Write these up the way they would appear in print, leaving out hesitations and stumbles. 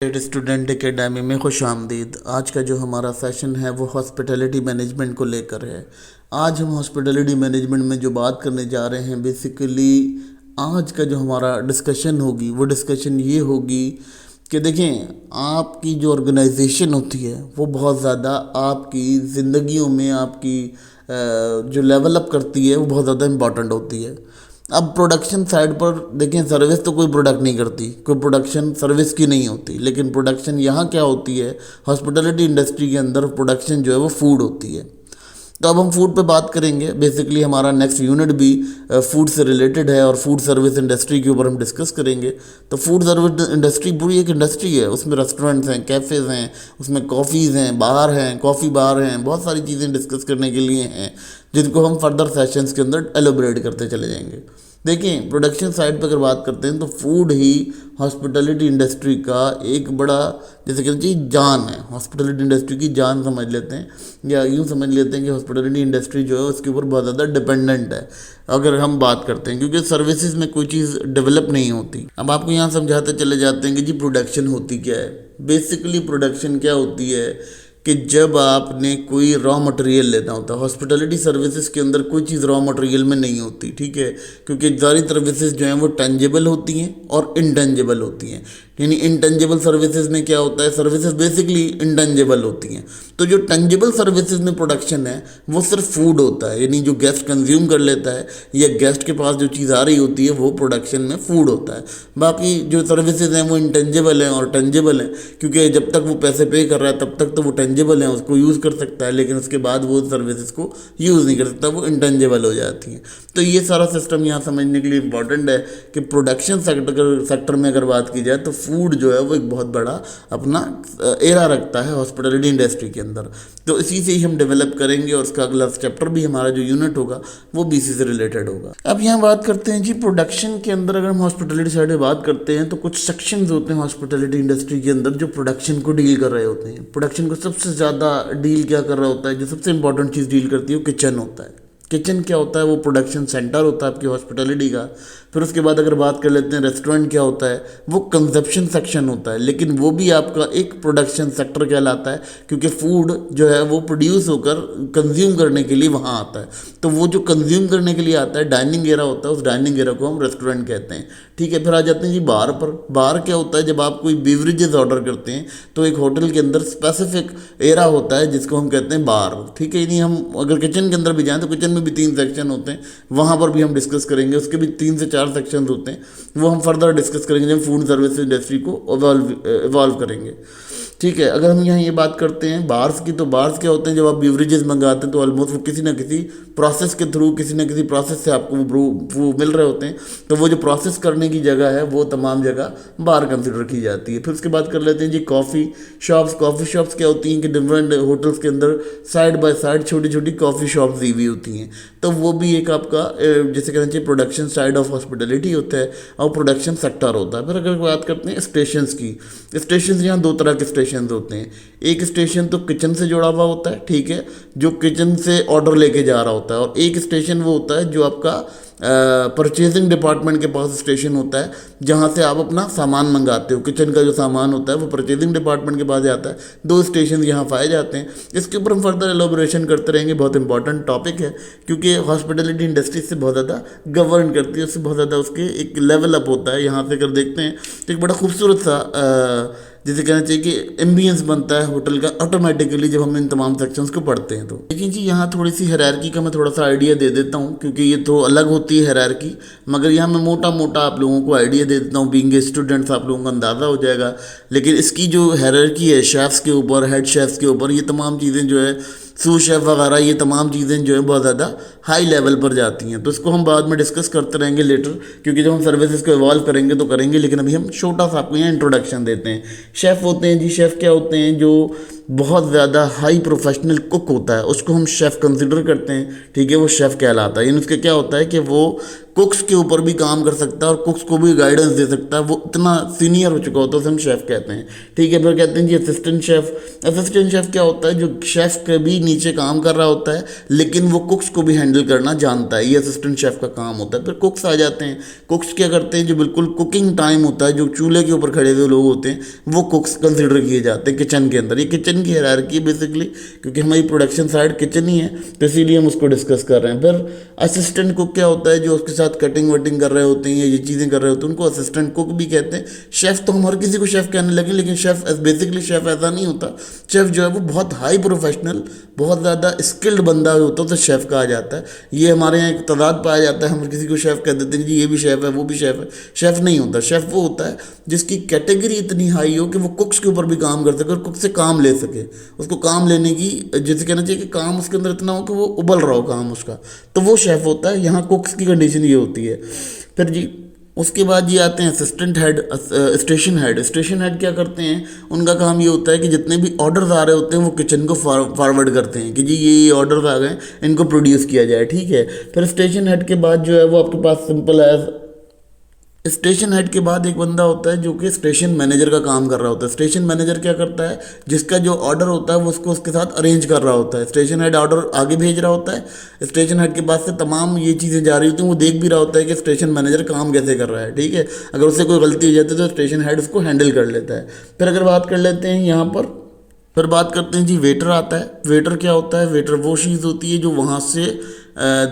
Student academy में खुश आमदीद। आज का जो हमारा सेशन है वो हॉस्पिटैलिटी मैनेजमेंट को लेकर है। आज हम हॉस्पिटैलिटी मैनेजमेंट में जो बात करने जा रहे हैं, बेसिकली आज का जो हमारा डिस्कशन होगी वो डिस्कशन ये होगी कि देखें, आपकी जो ऑर्गेनाइजेशन होती है वो बहुत ज़्यादा आपकी ज़िंदगियों में आपकी जो लेवल अप करती है वो बहुत ज़्यादा इम्पॉर्टेंट होती है। अब प्रोडक्शन साइड पर देखें, सर्विस तो कोई प्रोडक्ट नहीं करती, कोई प्रोडक्शन सर्विस की नहीं होती, लेकिन प्रोडक्शन यहाँ क्या होती है, हॉस्पिटैलिटी इंडस्ट्री के अंदर प्रोडक्शन जो है वो फूड होती है। तो अब हम फूड पे बात करेंगे। बेसिकली हमारा नेक्स्ट यूनिट भी फूड से रिलेटेड है और फूड सर्विस इंडस्ट्री के ऊपर हम डिस्कस करेंगे। तो फूड सर्विस इंडस्ट्री पूरी एक इंडस्ट्री है, उसमें रेस्टोरेंट्स हैं, कैफ़ेज़ हैं, उसमें कॉफ़ीज़ हैं, बार हैं, कॉफ़ी बार हैं, बहुत सारी चीज़ें डिस्कस करने के लिए हैं जिनको हम फर्दर सेशंस के अंदर एलोबरेट करते चले जाएंगे। देखिए, प्रोडक्शन साइड पर अगर बात करते हैं तो फूड ही हॉस्पिटैलिटी इंडस्ट्री का एक बड़ा, जैसे कहना चाहिए, जान है। हॉस्पिटैलिटी इंडस्ट्री की जान समझ लेते हैं, या यूँ समझ लेते हैं कि हॉस्पिटैलिटी इंडस्ट्री जो है उसके ऊपर बहुत ज़्यादा डिपेंडेंट है अगर हम बात करते हैं, क्योंकि सर्विसेज में कोई चीज़ डेवलप नहीं होती। अब आपको यहाँ समझाते चले जाते हैं कि जी प्रोडक्शन होती क्या है। बेसिकली प्रोडक्शन क्या होती है कि जब आपने कोई रॉ मटेरियल लेना होता है, हॉस्पिटैलिटी सर्विसेज के अंदर कोई चीज़ रॉ मटेरियल में नहीं होती, ठीक है, क्योंकि सारी सर्विसेज जो हैं वो टेंजिबल होती हैं और इनटेंजिबल होती हैं। यानी इनटेंजिबल सर्विसेज में क्या होता है, सर्विसेज बेसिकली इनटेंजिबल होती हैं। तो जो टेंजिबल सर्विसेज में प्रोडक्शन है वो सिर्फ फूड होता है, यानी जो गेस्ट कंज्यूम कर लेता है या गेस्ट के पास जो चीज़ आ रही होती है वो प्रोडक्शन में फूड होता है। बाकी जो सर्विसेज हैं वो इंटेंजिबल हैं और टेंजिबल हैं, क्योंकि जब तक वो पैसे पे कर रहा है तब तक तो वो टेंजिबल हैं, उसको यूज़ कर सकता है, लेकिन उसके बाद वो सर्विसेज को यूज़ नहीं कर सकता, वो इंटेंजिबल हो जाती हैं। तो ये सारा सिस्टम यहाँ समझने के लिए इंपॉर्टेंट है कि प्रोडक्शन सेक्टर में अगर बात की जाए तो फूड जो है वो एक बहुत बड़ा अपना एरा रखता है हॉस्पिटैलिटी इंडस्ट्री के अंदर। तो इसी से ही हम डेवलप करेंगे और उसका अगला चैप्टर भी हमारा जो यूनिट होगा वो भी इसी से रिलेटेड होगा। अब यहाँ बात करते हैं जी प्रोडक्शन के अंदर, अगर हम हॉस्पिटैलिटी साइड में बात करते हैं तो कुछ सेक्शंस होते हैं हॉस्पिटैलिटी इंडस्ट्री के अंदर जो प्रोडक्शन को डील कर रहे होते हैं। प्रोडक्शन को सबसे ज़्यादा डील क्या कर रहा होता है, जो सबसे इंपॉर्टेंट चीज़ डील करती है वो किचन होता है। किचन क्या होता है, वो प्रोडक्शन सेंटर होता है आपकी हॉस्पिटैलिटी का। फिर उसके बाद अगर बात कर लेते हैं रेस्टोरेंट क्या होता है, वो कंजप्शन सेक्शन होता है, लेकिन वो भी आपका एक प्रोडक्शन सेक्टर कहलाता है, क्योंकि फूड जो है वो प्रोड्यूस होकर कंज्यूम करने के लिए वहाँ आता है। तो वो जो कंज्यूम करने के लिए आता है, डाइनिंग एरा होता है, उस डाइनिंग एरा को हम रेस्टोरेंट कहते हैं, ठीक है। फिर आ जाते हैं जी बार पर। बार क्या होता है, जब आप कोई बेवरेजेस ऑर्डर करते हैं तो एक होटल के अंदर स्पेसिफिक एरा होता है जिसको हम कहते हैं बार, ठीक है। नहीं, हम अगर किचन के अंदर भी जाएँ तो किचन में भी 3 सेक्शन होते हैं, वहाँ पर भी हम डिस्कस करेंगे। उसके भी 3 से 4 सेक्शन होते हैं, वो हम फर्दर डिस्कस करेंगे जब फूड सर्विस इंडस्ट्री को इवॉल्व करेंगे, ठीक है। अगर हम यहाँ ये बात करते हैं बार्स की, तो बार्स क्या होते हैं, जब आप बेवरेजेस मंगाते हैं तो ऑलमोस्ट वो किसी ना किसी प्रोसेस के थ्रू, किसी ना किसी प्रोसेस से आपको वो मिल रहे होते हैं। तो वो जो प्रोसेस करने की जगह है वो तमाम जगह बार कंसिडर की जाती है। फिर उसके बाद कर लेते हैं जी कॉफ़ी शॉप्स। कॉफ़ी शॉप्स क्या होती हैं कि डिफरेंट होटल्स के अंदर साइड बाय साइड छोटी छोटी कॉफ़ी शॉप्स दी हुई होती हैं। तो वो भी एक आपका जैसे कहना चाहिए प्रोडक्शन साइड ऑफ हॉस्पिटैलिटी होता है और प्रोडक्शन सेक्टर होता है। फिर अगर बात करते हैं स्टेशंस की, स्टेशन यहाँ 2 तरह के स्टेशन होते हैं। एक स्टेशन तो किचन से जुड़ा हुआ होता है, ठीक है, जो किचन से ऑर्डर लेके जा रहा होता है, और एक स्टेशन वो होता है जो आपका परचेजिंग डिपार्टमेंट के पास स्टेशन होता है, जहाँ से आप अपना सामान मंगाते हो। किचन का जो सामान होता है वो परचेजिंग डिपार्टमेंट के पास जाता है। 2 स्टेशन यहाँ पाए जाते हैं। इसके ऊपर हम फर्दर एलोबरेशन करते रहेंगे, बहुत इंपॉर्टेंट टॉपिक है, क्योंकि हॉस्पिटैलिटी इंडस्ट्री से बहुत ज़्यादा गवर्न करती है, उससे बहुत ज़्यादा उसके एक लेवल अप होता है। यहाँ से अगर देखते हैं तो एक बड़ा खूबसूरत सा जिसे कहना चाहिए कि एम्बियंस बनता है होटल का ऑटोमेटिकली जब हम इन तमाम सेक्शंस को पढ़ते हैं। तो लेकिन जी यहाँ थोड़ी सी हायरार्की का मैं थोड़ा सा आइडिया दे देता हूँ, क्योंकि ये तो अलग होती है हायरार्की, मगर यहाँ मैं मोटा मोटा आप लोगों को आइडिया दे देता हूँ। बीइंग स्टूडेंट्स आप लोगों को अंदाज़ा हो जाएगा, लेकिन इसकी जो हायरार्की है शेफ्स के ऊपर, हेड शेफ्स के ऊपर, ये तमाम चीज़ें जो है सूस शेफ वगैरह, ये तमाम चीज़ें जो है बहुत ज़्यादा हाई लेवल पर जाती हैं। तो इसको हम बाद में डिस्कस करते रहेंगे लेटर, क्योंकि जब हम सर्विसेज को इवॉल्व करेंगे तो करेंगे, लेकिन अभी हम छोटा सा आपको यहाँ इंट्रोडक्शन देते हैं। शेफ़ होते हैं जी, शेफ़ क्या होते हैं, जो बहुत ज़्यादा हाई प्रोफेशनल कुक होता है, उसको हम शेफ़ कंसिडर करते हैं, ठीक है, वो शेफ़ कहलाता है। यानी उसके क्या होता है कि वो कुक्स के ऊपर भी काम कर सकता है और कुक्स को भी गाइडेंस दे सकता है, वो इतना सीनियर हो चुका होता है, उसे हम शेफ़ कहते हैं, ठीक है। फिर कहते हैं जी असिस्टेंट शेफ़। असिस्टेंट शेफ़ क्या होता है, जो शेफ़ के भी नीचे काम कर रहा होता है लेकिन वो कुक्स को भी हैंडल करना जानता है, ये असिस्टेंट शेफ़ का काम होता है। फिर कुक्स आ जाते हैं। कुक्स क्या करते हैं, जो बिल्कुल कुकिंग टाइम होता है, जो चूल्हे के ऊपर खड़े हुए लोग होते हैं, वो कुक्स कंसिडर किए जाते हैं किचन के अंदर। ये किचन की हायरार्की है बेसिकली, क्योंकि हमारी प्रोडक्शन साइड किचन ही है, तो इसीलिए हम उसको डिस्कस कर रहे हैं। फिर असिस्टेंट कुक क्या होता है, जो उसके साथ कटिंग वटिंग कर रहे होते हैं या ये चीज़ें कर रहे होते हैं, उनको असिस्टेंट कुक भी कहते हैं। शेफ़ तो हम हर किसी को शेफ़ कहने लगे, लेकिन शेफ़ बेसिकली शेफ़ ऐसा नहीं होता। शेफ़ जो है वो बहुत हाई प्रोफेशनल, बहुत ज़्यादा स्किल्ड बंदा होता है, तो शेफ़ कहा जाता है। ये हमारे यहाँ एक तादाद पाया जाता है, हम किसी को शेफ़ कह देते हैं जी ये भी शेफ़ है वो भी शेफ़ है। शेफ़ नहीं होता। शेफ़ वो होता है जिसकी कैटेगरी इतनी हाई हो कि वो कुक्स के ऊपर भी काम कर सके और कुक से काम ले सके, उसको काम लेने की, जैसे कहना चाहिए कि काम उसके अंदर इतना हो कि वो उबल रहा हो काम उसका, तो वो शेफ़ होता है। यहाँ कुक्स की कंडीशन ये होती है। फिर जी उसके बाद ये आते हैं assistant head, station head. Station head क्या करते हैं, उनका काम ये होता है कि जितने भी ऑर्डर्स आ रहे होते हैं वो किचन को फॉरवर्ड करते हैं कि जी ये ऑर्डर्स आ गए, इनको प्रोड्यूस किया जाए, ठीक है। फिर स्टेशन हेड के बाद जो है वो आपके पास सिंपल एज, स्टेशन हेड के बाद एक बंदा होता है जो कि स्टेशन मैनेजर का काम कर रहा होता है। स्टेशन मैनेजर क्या करता है, जिसका जो ऑर्डर होता है वो उसको उसके साथ अरेंज कर रहा होता है। स्टेशन हेड ऑर्डर आगे भेज रहा होता है, स्टेशन हेड के पास से तमाम ये चीज़ें जा रही होती हैं, वो देख भी रहा होता है कि स्टेशन मैनेजर काम कैसे कर रहा है, ठीक है। अगर उससे कोई गलती हो जाती है तो स्टेशन हेड उसको हैंडल कर लेता है। फिर अगर बात कर लेते हैं यहाँ पर, फिर बात करते हैं जी वेटर आता है। वेटर क्या होता है, वेटर वो चीज़ होती है जो वहाँ से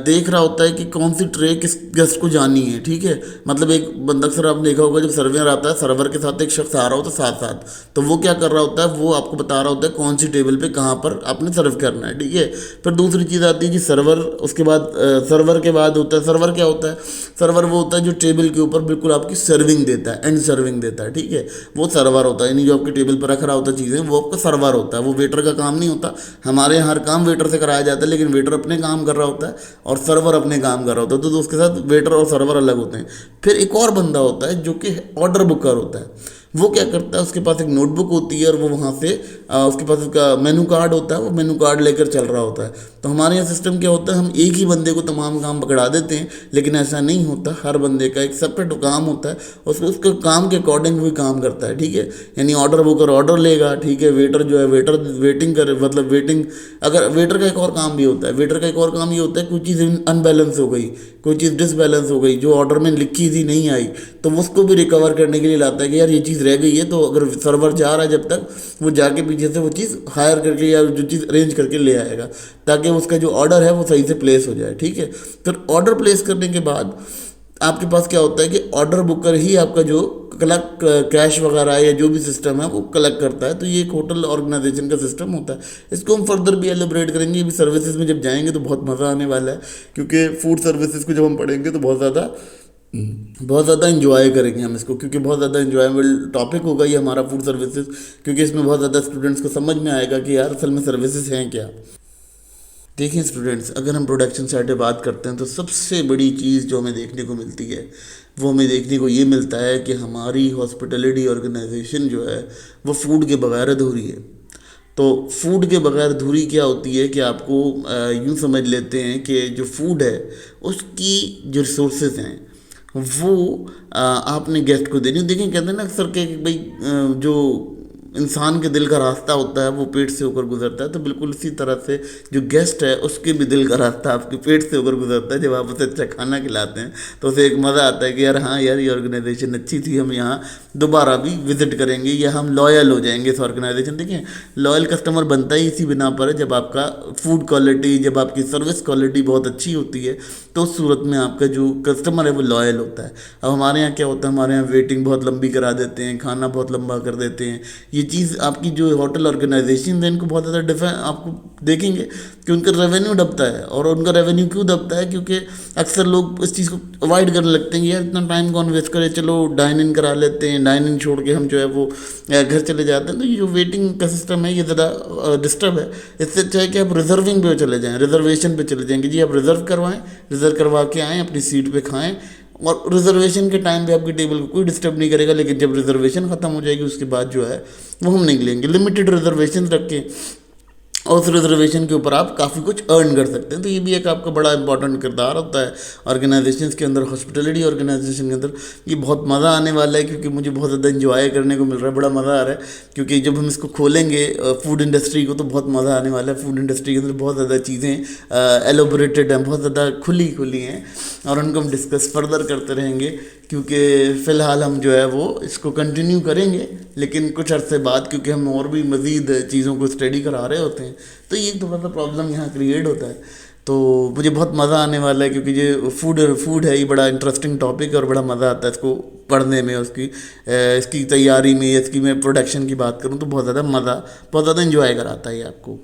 देख रहा होता है कि कौन सी ट्रे किस गेस्ट को जानी है, ठीक है। मतलब एक बंदा, अक्सर आपने देखा होगा जब सर्वर आता है, सर्वर के साथ एक शख्स आ रहा होता है साथ साथ, तो वो क्या कर रहा होता है, वो आपको बता रहा होता है कौन सी टेबल पे कहाँ पर आपने सर्व करना है, ठीक है। फिर दूसरी चीज़ आती है जी सर्वर। उसके बाद सर्वर के बाद होता है, सर्वर क्या होता है, सर्वर वो होता है जो टेबल के ऊपर बिल्कुल आपकी सर्विंग देता है, एंड सर्विंग देता है, ठीक है, वो सर्वर होता है। यानी जो आपकी टेबल पर रख रहा होता है चीज़ें, वो आपका सर्वर होता है, वो वेटर का काम नहीं होता। हमारे यहाँ हर काम वेटर से कराया जाता है, लेकिन वेटर अपने काम कर रहा होता है और सर्वर अपने काम कर रहा होता है, तो उसके साथ वेटर और सर्वर अलग होते हैं। फिर एक और बंदा होता है जो कि ऑर्डर बुकर होता है। वो क्या करता है, उसके पास एक नोटबुक होती है और वो वहाँ से उसके पास उसका मेनू कार्ड होता है, वो मेनू कार्ड लेकर चल रहा होता है। तो हमारे यहाँ सिस्टम क्या होता है, हम एक ही बंदे को तमाम काम पकड़ा देते हैं, लेकिन ऐसा नहीं होता। हर बंदे का एक सेपरेट काम होता है, उसके काम के अकॉर्डिंग भी काम करता है, ठीक है। यानी ऑर्डर बुकर ऑर्डर लेगा, ठीक है। वेटर जो है वेटर वेटिंग करे, मतलब वेटिंग, अगर वेटर का एक और काम भी होता है, वेटर का एक और काम ये होता है, कोई चीज़ अनबैलेंस हो गई, कोई चीज़ डिसबैलेंस हो गई, जो ऑर्डर में लिखी थी नहीं आई, तो उसको भी रिकवर करने के लिए लाता है कि यार ये चीज़ रह गई है, तो अगर सर्वर जा रहा है जब तक, वो जाके पीछे से वो चीज़ हायर करके या जो चीज़ अरेंज करके ले आएगा, ताकि उसका जो ऑर्डर है वो सही से प्लेस हो जाए, ठीक है। फिर ऑर्डर प्लेस करने के बाद आपके पास क्या होता है कि ऑर्डर बुकर ही आपका जो कलेक्ट कैश वगैरह या जो भी सिस्टम है वो कलेक्ट करता है। तो ये एक होटल ऑर्गेनाइजेशन का सिस्टम होता है। इसको हम फर्दर भी एलिब्रेट करेंगे, अभी सर्विसेज में जब जाएंगे तो बहुत मज़ा आने वाला है, क्योंकि फूड सर्विसेज को जब हम पढ़ेंगे तो बहुत ज़्यादा इंजॉय करेंगे हम इसको, क्योंकि बहुत ज़्यादा इंजॉयबल टॉपिक होगा ये हमारा फूड सर्विसेज, क्योंकि इसमें बहुत ज़्यादा स्टूडेंट्स को समझ में आएगा कि यार असल में सर्विसेज हैं क्या। देखिए स्टूडेंट्स, अगर हम प्रोडक्शन साइड पे बात करते हैं तो सबसे बड़ी चीज़ जो हमें देखने को मिलती है, वो हमें देखने को ये मिलता है कि हमारी हॉस्पिटलिटी ऑर्गेनाइजेशन जो है वो फूड के बगैर अधूरी है। तो फूड के बगैर अधूरी क्या होती है कि आपको यूँ समझ लेते हैं कि जो फूड है उसकी जो रिसोर्सेज हैं वो आपने गेस्ट को देनी। देखें कहते हैं ना अक्सर के भाई जो इंसान के दिल का रास्ता होता है वो पेट से होकर गुजरता है, तो बिल्कुल इसी तरह से जो गेस्ट है उसके भी दिल का रास्ता आपके पेट से होकर गुजरता है। जब आप उसे अच्छा खाना खिलाते हैं तो उसे एक मज़ा आता है कि यार हाँ यार ये ऑर्गेनाइजेशन अच्छी थी, हम यहाँ दोबारा भी विजिट करेंगे या हम लॉयल हो जाएंगे इस ऑर्गेनाइजेशन। देखिए लॉयल कस्टमर बनता ही इसी बिना पर है, जब आपका फूड क्वालिटी, जब आपकी सर्विस क्वालिटी बहुत अच्छी होती है तो उस सूरत में आपका जो कस्टमर है वो लॉयल होता है। अब हमारे यहाँ क्या होता है, हमारे यहाँ वेटिंग बहुत लंबी करा देते हैं, खाना बहुत लंबा कर देते हैं। ये चीज़ आपकी जो होटल ऑर्गेनाइजेशन है इनको बहुत ज़्यादा डिफरेंट, आपको देखेंगे कि उनका रेवेन्यू दबता है। और उनका रेवेन्यू क्यों दबता है, क्योंकि अक्सर लोग इस चीज़ को अवॉइड करने लगते हैं कि यार इतना टाइम कौन वेस्ट करे, चलो डाइन इन करा लेते हैं, डाइन इन छोड़ के हम जो है वो घर चले जाते हैं। तो ये जो वेटिंग का सिस्टम है ये ज़्यादा डिस्टर्ब है। इससे अच्छा है कि आप रिजर्विंग पे चले जाएँ, रिजर्वेशन पे चले जाएंगे जी, आप रिजर्व करवाएँ, रिजर्व करवा के आएँ, अपनी सीट पे खाएँ और रिजर्वेशन के टाइम पे आपकी टेबल को कोई डिस्टर्ब नहीं करेगा, लेकिन जब रिजर्वेशन ख़त्म हो जाएगी उसके बाद जो है वो हम नहीं लेंगे। लिमिटेड रिजर्वेशन रख के और उस रिजर्वेशन के ऊपर आप काफ़ी कुछ अर्न कर सकते हैं। तो ये भी एक आपका बड़ा इंपॉर्टेंट किरदार होता है ऑर्गेनाइजेशंस के अंदर, हॉस्पिटलिटी ऑर्गेनाइजेशन के अंदर। ये बहुत मज़ा आने वाला है क्योंकि मुझे बहुत ज़्यादा इंजॉय करने को मिल रहा है, बड़ा मज़ा आ रहा है क्योंकि जब हम इसको खोलेंगे फूड इंडस्ट्री को तो बहुत मज़ा आने वाला है। फूड इंडस्ट्री के अंदर बहुत ज़्यादा चीज़ें एलोबोरेटेड हैं, बहुत ज़्यादा खुली खुली हैं और उनको हम डिस्कस फर्दर करते रहेंगे क्योंकि फ़िलहाल हम जो है वो इसको कंटिन्यू करेंगे, लेकिन कुछ अरसे बाद क्योंकि हम और भी मज़ीद चीज़ों को स्टडी करा रहे होते हैं तो ये थोड़ा सा प्रॉब्लम यहाँ क्रिएट होता है। तो मुझे बहुत मज़ा आने वाला है क्योंकि ये फूड है, ये बड़ा इंटरेस्टिंग टॉपिक है और बड़ा मज़ा आता है इसको पढ़ने में, इसकी तैयारी में, इसकी मैं प्रोडक्शन की बात करूँ तो बहुत ज़्यादा मज़ा, बहुत ज़्यादा इंजॉय कराता है ये आपको।